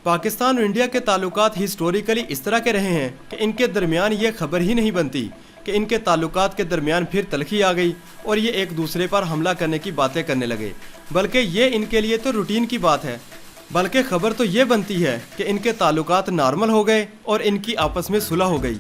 पाकिस्तान और इंडिया के ताल्लुकात हिस्टोरिकली इस तरह के रहे हैं कि इनके दरमियान ये खबर ही नहीं बनती कि इनके ताल्लुकात के दरमियान फिर तलखी आ गई और ये एक दूसरे पर हमला करने की बातें करने लगे, बल्कि ये इनके लिए तो रूटीन की बात है। बल्कि खबर तो ये बनती है कि इनके ताल्लुकात नॉर्मल हो गए और इनकी आपस में सुलह हो गई।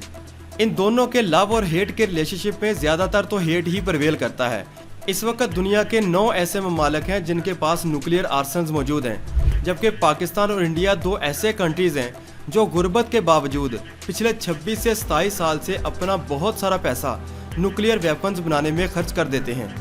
इन दोनों के लव और हेट के रिलेशनशिप में ज़्यादातर तो हेट ही प्रिवेल करता है। इस वक्त दुनिया के 9 ऐसे ममालिक हैं जिनके पास न्यूक्लियर आर्सन्स मौजूद हैं, जबकि पाकिस्तान और इंडिया 2 ऐसे कंट्रीज़ हैं जो गुर्बत के बावजूद पिछले 26 से 27 साल से अपना बहुत सारा पैसा न्यूक्लियर वेपन्स बनाने में खर्च कर देते हैं।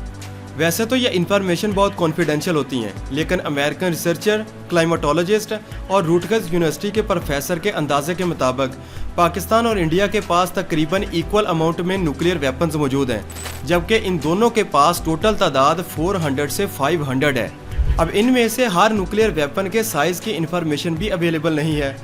वैसे तो ये इन्फॉर्मेशन बहुत कॉन्फिडेंशियल होती हैं, लेकिन अमेरिकन रिसर्चर, क्लाइमेटोलॉजिस्ट और रूटगर्स यूनिवर्सिटी के प्रोफेसर के अंदाजे के मुताबिक पाकिस्तान और इंडिया के पास तकरीबन इक्वल अमाउंट में न्यूक्लियर वेपन्स मौजूद हैं, जबकि इन दोनों के पास टोटल तादाद 400 से 500 है। अब इनमें से हर न्यूक्लियर वेपन के साइज़ की इन्फॉर्मेशन भी अवेलेबल नहीं है।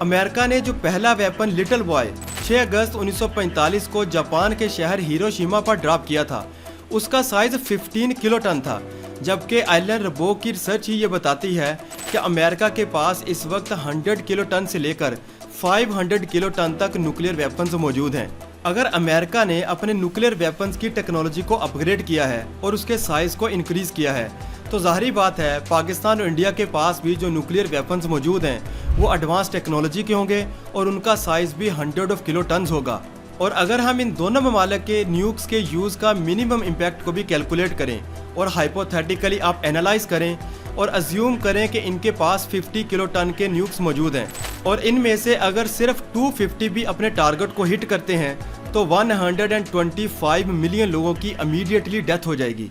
अमेरिका ने जो पहला वेपन लिटिल बॉय 6 अगस्त 1945 को जापान के शहर हिरोशिमा पर ड्रॉप किया था, उसका साइज 15 किलो टन था, जबकि आइलैंड रबो की रिसर्च ही ये बताती है कि अमेरिका के पास इस वक्त 100 किलो टन से लेकर 500 किलो टन तक न्यूक्लियर वेपन्स मौजूद हैं। अगर अमेरिका ने अपने न्यूक्लियर वेपन्स की टेक्नोलॉजी को अपग्रेड किया है और उसके साइज को इंक्रीज किया है, तो जाहिर बात है पाकिस्तान और इंडिया के पास भी जो न्यूक्लियर वेपन्स मौजूद हैं वो एडवांस टेक्नोलॉजी के होंगे और उनका साइज भी 100 किलो टन होगा। और अगर हम इन दोनों ममालिक के न्यूक्स के यूज़ का मिनिमम इम्पैक्ट को भी कैलकुलेट करें और हाइपोथेटिकली आप एनालाइज करें और अज्यूम करें कि इनके पास 50 किलो टन के न्यूक्स मौजूद हैं और इनमें से अगर सिर्फ 250 भी अपने टारगेट को हिट करते हैं तो 125 मिलियन लोगों की इमीडिएटली डेथ हो जाएगी,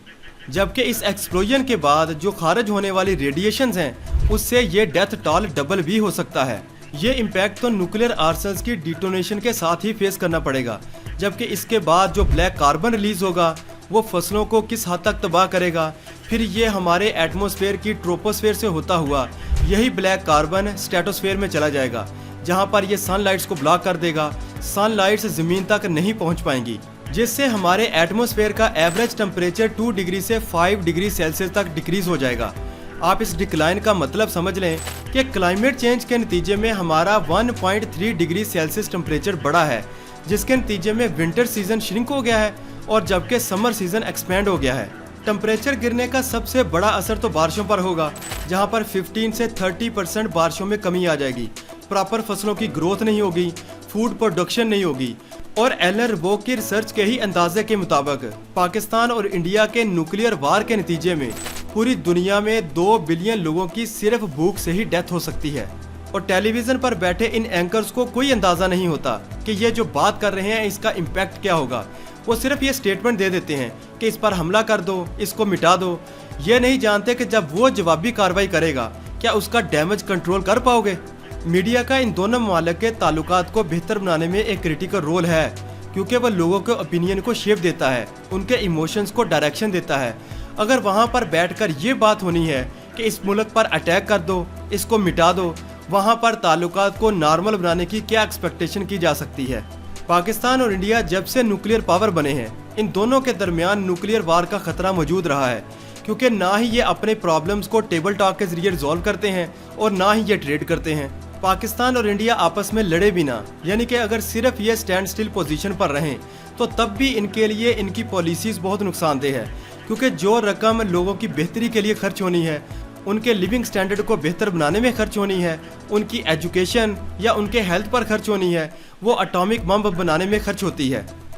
जबकि इस एक्सप्लोजन के बाद जो खारिज होने वाली रेडिएशंस हैं उससे ये डेथ टॉल डबल भी हो सकता है। ये इम्पैक्ट तो न्यूक्लियर आर्सन्स की डिटोनेशन के साथ ही फेस करना पड़ेगा, जबकि इसके बाद जो ब्लैक कार्बन रिलीज होगा वो फसलों को किस हद तक तबाह करेगा। फिर ये हमारे एटमॉस्फेयर की ट्रोपोस्फेयर से होता हुआ यही ब्लैक कार्बन स्ट्रेटोस्फेयर में चला जाएगा, जहाँ पर ये सनलाइट्स को ब्लॉक कर देगा। सनलाइट्स ज़मीन तक नहीं पहुँच पाएंगी, जिससे हमारे एटमॉस्फेयर का एवरेज टेम्परेचर 2 डिग्री से 5 डिग्री सेल्सियस तक डिक्रीज हो जाएगा। आप इस डिक्लाइन का मतलब समझ लें कि क्लाइमेट चेंज के नतीजे में हमारा 1.3 डिग्री सेल्सियस टेम्परेचर बढ़ा है, जिसके नतीजे में विंटर सीजन श्रिंक हो गया है और जबकि समर सीजन एक्सपेंड हो गया है। टेम्परेचर गिरने का सबसे बड़ा असर तो बारिशों पर होगा, जहां पर 15 से 30% बारिशों में कमी आ जाएगी, प्रॉपर फसलों की ग्रोथ नहीं होगी, फूड प्रोडक्शन नहीं होगी। और एलन रबो की रिसर्च के ही अंदाजे के मुताबिक पाकिस्तान और इंडिया के न्यूक्लियर वार के नतीजे में पूरी दुनिया में 2 बिलियन लोगों की सिर्फ भूख से ही डेथ हो सकती है। और टेलीविजन पर बैठे इन एंकर्स को कोई अंदाजा नहीं होता कि ये जो बात कर रहे हैं इसका इम्पैक्ट क्या होगा। वो सिर्फ ये स्टेटमेंट दे देते हैं कि इस पर हमला कर दो, इसको मिटा दो। ये नहीं जानते कि जब वो जवाबी कार्रवाई करेगा क्या उसका डैमेज कंट्रोल कर पाओगे। मीडिया का इन दोनों ममालिक के ताल्लुकात को बेहतर बनाने में एक क्रिटिकल रोल है, क्योंकि वह लोगों के ओपिनियन को शेप देता है, उनके इमोशंस को डायरेक्शन देता है। अगर वहाँ पर बैठकर ये बात होनी है कि इस मुल्क पर अटैक कर दो, इसको मिटा दो, वहाँ पर ताल्लुकात को नॉर्मल बनाने की क्या एक्सपेक्टेशन की जा सकती है। पाकिस्तान और इंडिया जब से न्यूक्लियर पावर बने हैं, इन दोनों के दरमियान न्यूक्लियर वार का खतरा मौजूद रहा है, क्योंकि ना ही ये अपने प्रॉब्लम्स को टेबल टॉक के जरिए रिजॉल्व करते हैं और ना ही ये ट्रेड करते हैं। पाकिस्तान और इंडिया आपस में लड़े बिना, यानी कि अगर सिर्फ ये स्टैंड स्टिल पोजीशन पर रहें तो तब भी इनके लिए इनकी पॉलिसीज़ बहुत नुकसानदेह है, क्योंकि जो रकम लोगों की बेहतरी के लिए खर्च होनी है, उनके लिविंग स्टैंडर्ड को बेहतर बनाने में खर्च होनी है, उनकी एजुकेशन या उनके हेल्थ पर खर्च होनी है, वो एटॉमिक बम बनाने में खर्च होती है।